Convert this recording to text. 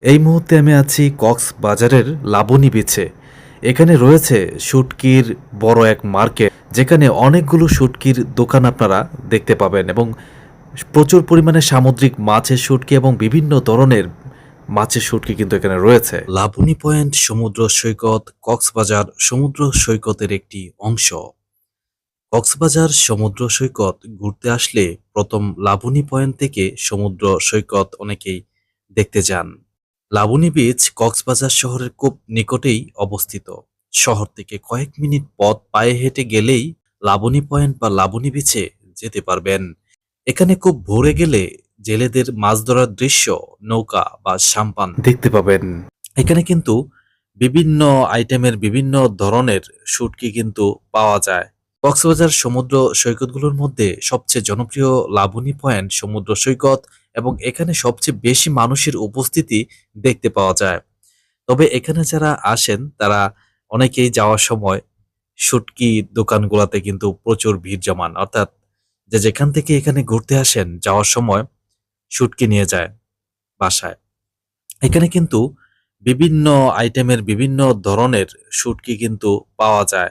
এই মুহূর্তে আমি আছি কক্সবাজারের লাবণী বিচে। এখানে রয়েছে শুটকির বড় এক মার্কেট, যেখানে অনেকগুলো শুটকির দোকান আপনারা দেখতে পাবেন এবং প্রচুর পরিমাণে সামুদ্রিক মাছের শুটকি এবং বিভিন্ন ধরনের মাছের শুটকি কিন্তু এখানে রয়েছে। লাবণী পয়েন্ট সমুদ্র সৈকত কক্সবাজার সমুদ্র সৈকতের একটি অংশ। কক্সবাজার সমুদ্র সৈকত ঘুরতে আসলে প্রথম লাবণী পয়েন্ট থেকে সমুদ্র সৈকত অনেকেই দেখতে যান। লাবণী বিচ কক্সবাজার শহরের খুব নিকটেই অবস্থিত। শহর থেকে কয়েক মিনিট পথ পায়ে হেঁটে গেলেই লাবণী পয়েন্ট বা লাবণী বিচে যেতে পারবেন। এখানে খুব ভোরে গেলে জেলেদের মাছ ধরার দৃশ্য, নৌকা বা সাম্পান দেখতে পাবেন। এখানে কিন্তু বিভিন্ন আইটেমের বিভিন্ন ধরনের শুটকি কিন্তু পাওয়া যায়। কক্সবাজার সমুদ্র সৈকতগুলোর মধ্যে সবচেয়ে জনপ্রিয় লাবণী পয়েন্ট সমুদ্র সৈকত এবং এখানে সবচেয়ে বেশি মানুষের উপস্থিতি দেখতে পাওয়া যায়। তবে এখানে যারা আসেন তারা অনেকেই যাওয়ার সময় শুটকি দোকানগুলাতে কিন্তু প্রচুর ভিড় জমান। অর্থাৎ যে যেখান থেকে এখানে ঘুরতে আসেন যাওয়ার সময় শুটকি নিয়ে যায় বাসায়। এখানে কিন্তু বিভিন্ন আইটেমের বিভিন্ন ধরনের শুটকি কিন্তু পাওয়া যায়।